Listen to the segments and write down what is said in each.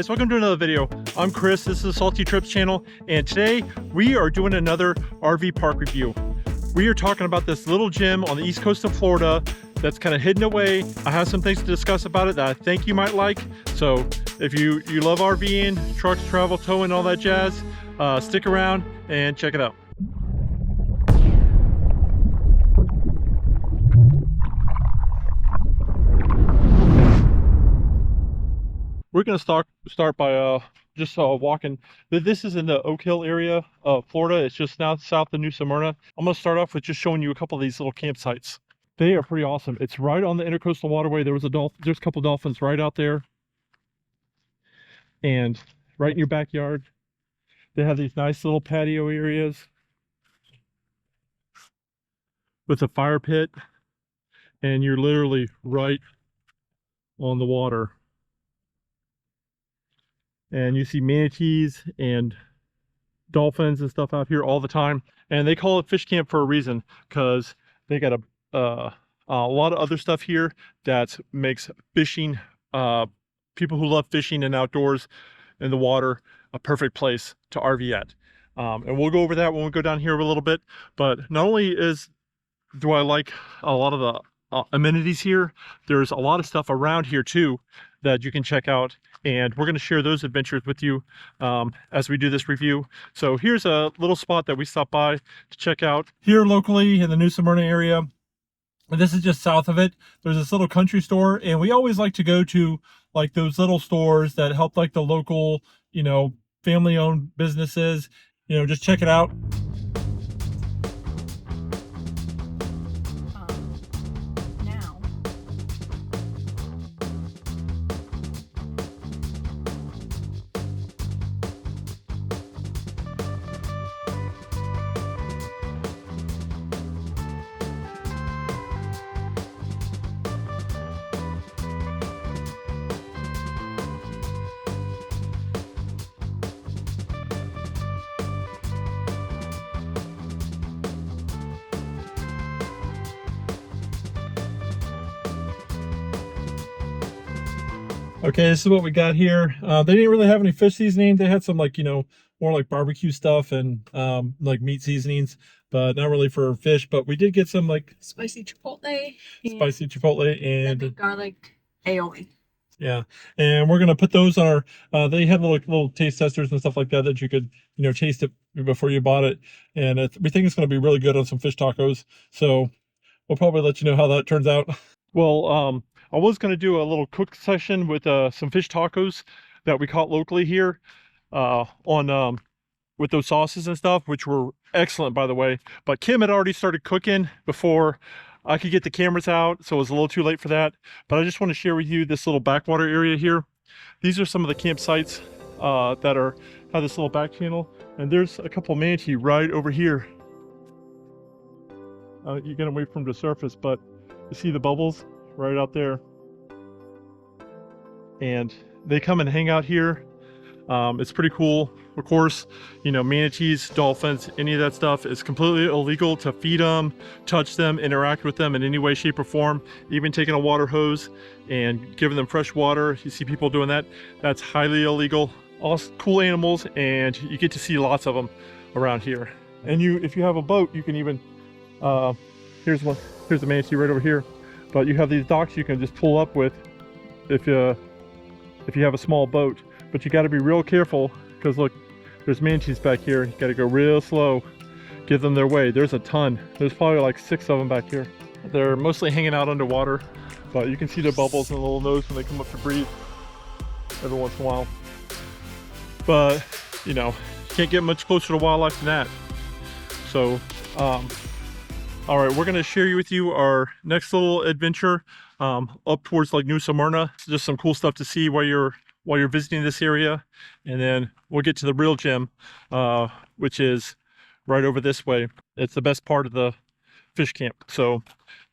guys, welcome to another video. I'm Chris, this is the Salty Trips channel, and today we are doing another RV park review. We are talking about this little gym on the east coast of Florida that's kind of hidden away. I have some things to discuss about it that I think you might like. So if you love RVing, trucks, travel, towing, all that jazz, stick around and check it out. We're going to start by just walking. This is in the Oak Hill area of Florida. It's just now south of New Smyrna. I'm going to start off with just showing you a couple of these little campsites. They are pretty awesome. It's right on the intercoastal waterway. There's a couple dolphins right out there. And right in your backyard, they have these nice little patio areas with a fire pit. And you're literally right on the water. And you see manatees and dolphins and stuff out here all the time. And they call it fish camp for a reason, because they got a lot of other stuff here that makes fishing, people who love fishing and outdoors in the water, a perfect place to RV at. And we'll go over that when we go down here a little bit. But not only do I like a lot of the amenities here, there's a lot of stuff around here too that you can check out, and we're going to share those adventures with you as we do this review. So here's a little spot that we stopped by to check out here locally in the New Smyrna area. And this is just south of it. There's this little country store, and we always like to go to like those little stores that help like the local, you know, family-owned businesses. You know, just check it out. Okay, this is what we got here. They didn't really have any fish seasoning. They had some like, you know, more like barbecue stuff and like meat seasonings, but not really for fish. But we did get some like spicy chipotle and garlic aioli. Yeah, and we're gonna put those on our. They had little taste testers and stuff like that that you could, you know, taste it before you bought it, and we think it's gonna be really good on some fish tacos. So we'll probably let you know how that turns out. Well, I was going to do a little cook session with some fish tacos that we caught locally here with those sauces and stuff, which were excellent, by the way. But Kim had already started cooking before I could get the cameras out, so it was a little too late for that. But I just want to share with you this little backwater area here. These are some of the campsites that have this little back channel, and there's a couple of manatee right over here. You get away from the surface, but you see the bubbles right out there, and they come and hang out here. It's pretty cool. Of course, you know, manatees, dolphins, any of that stuff is completely illegal to feed them, touch them, interact with them in any way, shape, or form. Even taking a water hose and giving them fresh water, you see people doing that, that's highly illegal. All cool animals, and you get to see lots of them around here. And if you have a boat, you can even here's a manatee right over here. But you have these docks you can just pull up with if you have a small boat. But you got to be real careful, because look, there's manatees back here. You got to go real slow, give them their way. There's a ton. There's probably like 6 of them back here. They're mostly hanging out underwater, but you can see the bubbles in the little nose when they come up to breathe every once in a while. But you know, you can't get much closer to wildlife than that. So all right, we're going to share with you our next little adventure up towards like New Smyrna. It's just some cool stuff to see while you're visiting this area, and then we'll get to the real gem, which is right over this way. It's the best part of the fish camp. So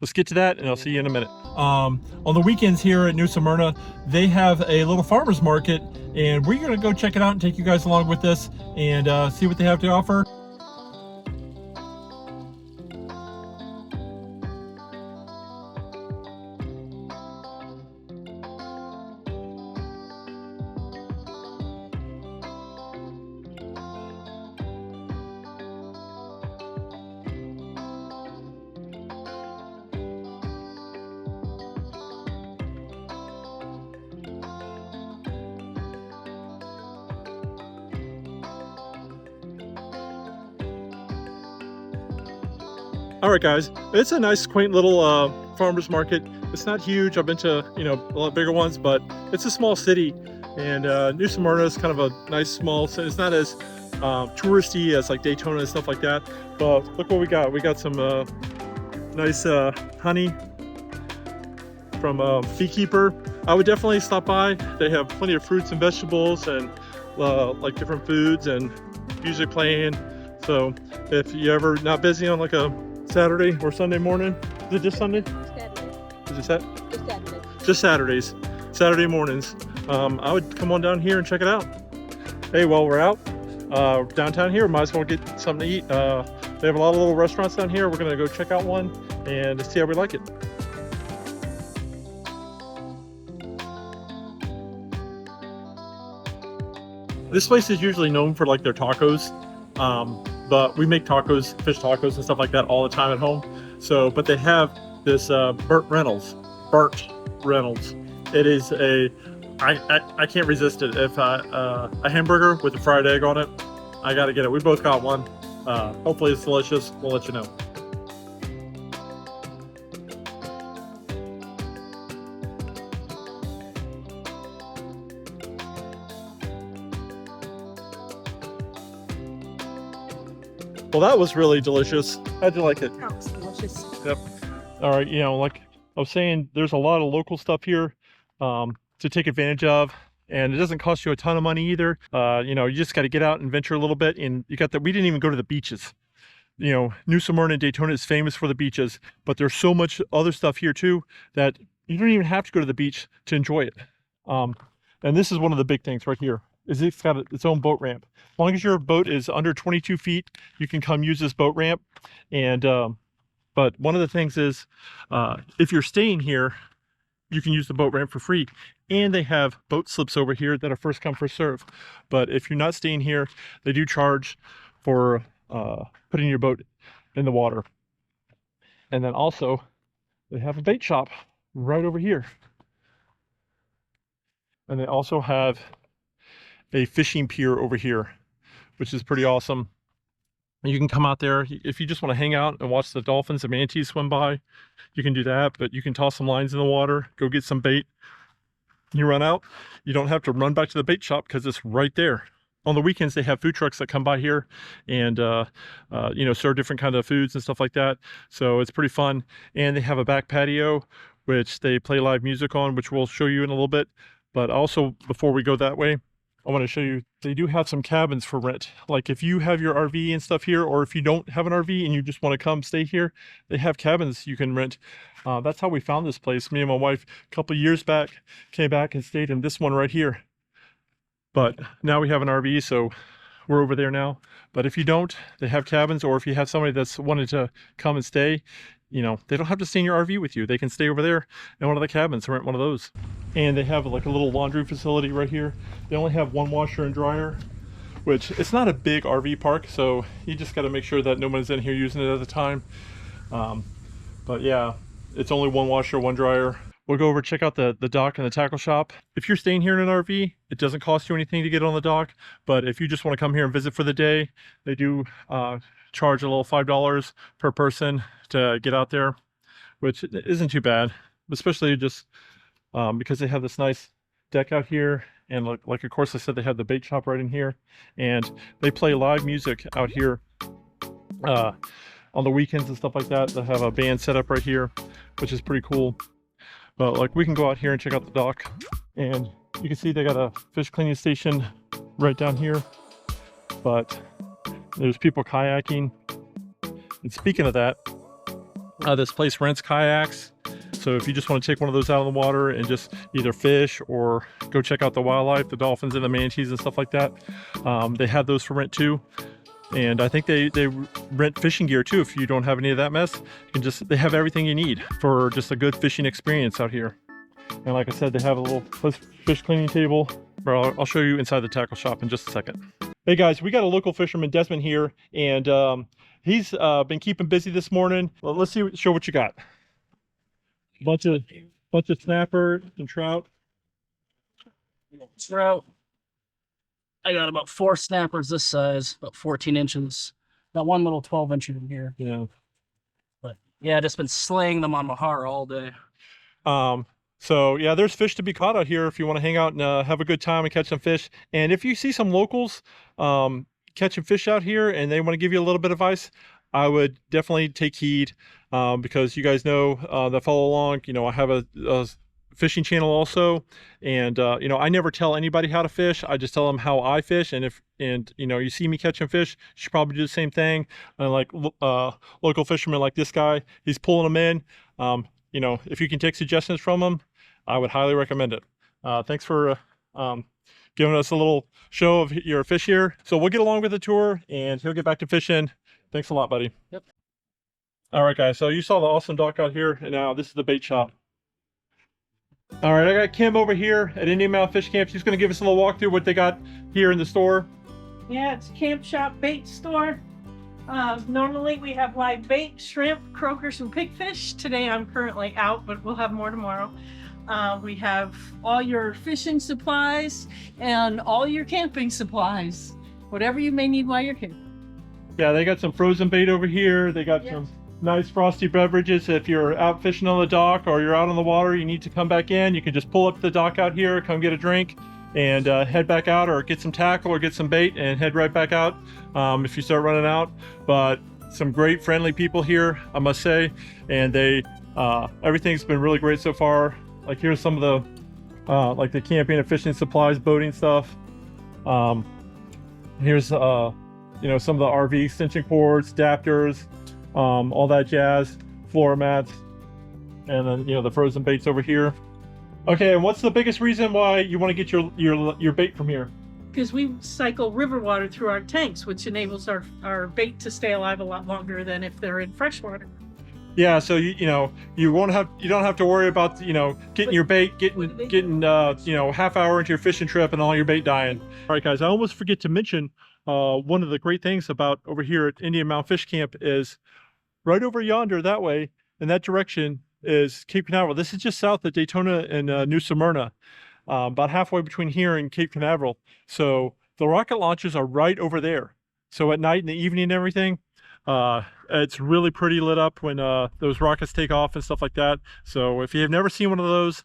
let's get to that, and I'll see you in a minute. On the weekends here at New Smyrna, they have a little farmers market, and we're going to go check it out and take you guys along with us and see what they have to offer. All right, guys, it's a nice, quaint little farmers market. It's not huge. I've been to, you know, a lot bigger ones, but it's a small city. And New Smyrna is kind of a nice, small city. It's not as touristy as like Daytona and stuff like that. But look what we got. We got some nice honey from a beekeeper. I would definitely stop by. They have plenty of fruits and vegetables and like different foods and music playing. So if you ever not busy on like a Saturday or Sunday morning, is it just Sunday? Saturday. Is it set? Just Saturday. Just Saturdays, Saturday mornings. I would come on down here and check it out. Hey, while we're out downtown here, might as well get something to eat. They have a lot of little restaurants down here. We're gonna go check out one and see how we like it. This place is usually known for like their tacos, but we make tacos, fish tacos and stuff like that all the time at home. So, but they have this burnt Reynolds. It is I can't resist it. If a hamburger with a fried egg on it, I gotta get it. We both got one. Hopefully it's delicious. We'll let you know. Well, that was really delicious. How'd you like it? That was delicious. Yep. All right, you know, like I was saying, there's a lot of local stuff here to take advantage of, and it doesn't cost you a ton of money either. You know, you just got to get out and venture a little bit. And you got that. We didn't even go to the beaches. You know, New Smyrna and Daytona is famous for the beaches, but there's so much other stuff here too that you don't even have to go to the beach to enjoy it. And this is one of the big things right here. Is it's got its own boat ramp. As long as your boat is under 22 feet, you can come use this boat ramp. And but one of the things is, if you're staying here, you can use the boat ramp for free. And they have boat slips over here that are first come, first serve. But if you're not staying here, they do charge for putting your boat in the water. And then also, they have a bait shop right over here. And they also have a fishing pier over here, which is pretty awesome. You can come out there if you just want to hang out and watch the dolphins and manatees swim by. You can do that, but you can toss some lines in the water, go get some bait. You run out, you don't have to run back to the bait shop because it's right there. On the weekends, they have food trucks that come by here and you know, serve different kind of foods and stuff like that. So it's pretty fun. And they have a back patio, which they play live music on, which we'll show you in a little bit. But also, before we go that way, I want to show you, they do have some cabins for rent. Like if you have your RV and stuff here, or if you don't have an RV and you just want to come stay here, they have cabins you can rent. That's how we found this place. Me and my wife, a couple of years back, came back and stayed in this one right here. But now we have an RV, so we're over there now. But if you don't, they have cabins, or if you have somebody that's wanted to come and stay, you know, they don't have to stay in your RV with you. They can stay over there in one of the cabins, rent one of those. And they have like a little laundry facility right here. They only have one washer and dryer, which it's not a big RV park, so you just got to make sure that no one's in here using it at the time. But yeah, it's only one washer, one dryer. We'll go over, check out the dock and the tackle shop. If you're staying here in an RV, it doesn't cost you anything to get on the dock. But if you just want to come here and visit for the day, they do charge a little $5 per person to get out there, which isn't too bad, especially just because they have this nice deck out here. And like of course I said, they have the bait shop right in here, and they play live music out here on the weekends and stuff like that. They have a band set up right here, which is pretty cool. But like we can go out here and check out the dock, and you can see they got a fish cleaning station right down here. But there's people kayaking. And speaking of that, this place rents kayaks. So if you just want to take one of those out of the water and just either fish or go check out the wildlife, the dolphins and the manatees and stuff like that, they have those for rent too. And I think they rent fishing gear too. If you don't have any of that mess, you can they have everything you need for just a good fishing experience out here. And like I said, they have a little fish cleaning table. I'll show you inside the tackle shop in just a second. Hey guys, we got a local fisherman, Desmond, here, and he's been keeping busy this morning. Well, let's show what you got. Bunch of snapper and trout. Trout. I got about 4 snappers this size, about 14 inches. Got one little 12 inch in here. Yeah. Yeah, just been slaying them on Mahara all day. So yeah, there's fish to be caught out here if you want to hang out and have a good time and catch some fish. And if you see some locals catching fish out here and they want to give you a little bit of advice, I would definitely take heed, because you guys know that follow along. You know, I have a fishing channel also, and you know, I never tell anybody how to fish. I just tell them how I fish. And if you know, you see me catching fish, you should probably do the same thing. And like local fishermen like this guy, he's pulling them in. You know, if you can take suggestions from them, I would highly recommend it. Thanks for giving us a little show of your fish here. So we'll get along with the tour and he'll get back to fishing. Thanks a lot, buddy. Yep. All right, guys. So you saw the awesome dock out here, and now this is the bait shop. All right, I got Kim over here at Indian Mound Fish Camp. She's going to give us a little walkthrough what they got here in the store. Yeah, it's Camp Shop Bait Store. Normally we have live bait, shrimp, croakers, and pigfish. Today I'm currently out, but we'll have more tomorrow. We have all your fishing supplies and all your camping supplies. Whatever you may need while you're camping. Yeah, they got some frozen bait over here. They got some nice frosty beverages. If you're out fishing on the dock or you're out on the water, you need to come back in, you can just pull up to the dock out here, come get a drink, and head back out, or get some tackle or get some bait and head right back out if you start running out. But some great friendly people here, I must say, and they everything's been really great so far. Like here's some of the like the camping and fishing supplies, boating stuff. Here's you know, some of the RV extension cords, adapters, all that jazz, floor mats, and then, you know, the frozen baits over here. Okay, and what's the biggest reason why you want to get your bait from here? Because we cycle river water through our tanks, which enables our bait to stay alive a lot longer than if they're in fresh water. Yeah, so you know, you don't have to worry about, you know, getting your bait, getting you know, half hour into your fishing trip and all your bait dying. All right, guys, I almost forget to mention one of the great things about over here at Indian Mound Fish Camp is right over yonder that way in that direction is Cape Canaveral. This is just south of Daytona and New Smyrna, about halfway between here and Cape Canaveral. So the rocket launches are right over there. So at night in the evening and everything, it's really pretty lit up when those rockets take off and stuff like that. So if you have never seen one of those,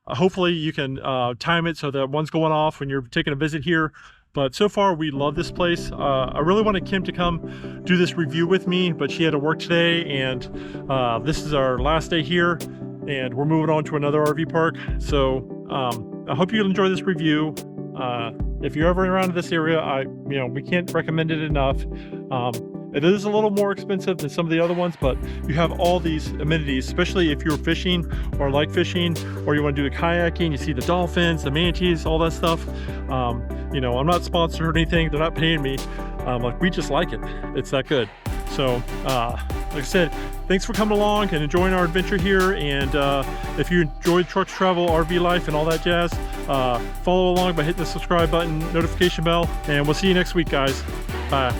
hopefully you can time it so that one's going off when you're taking a visit here. But so far, we love this place. I really wanted Kim to come do this review with me, but she had to work today, and this is our last day here, and we're moving on to another RV park. So I hope you enjoy this review. If you're ever around this area, you know, we can't recommend it enough. It is a little more expensive than some of the other ones, but you have all these amenities, especially if you're fishing or like fishing, or you want to do the kayaking, you see the dolphins, the manatees, all that stuff. You know, I'm not sponsored or anything. They're not paying me. Like, we just like it. It's that good. So, like I said, thanks for coming along and enjoying our adventure here. And if you enjoyed trucks, travel, RV life, and all that jazz, follow along by hitting the subscribe button, notification bell, and we'll see you next week, guys. Bye.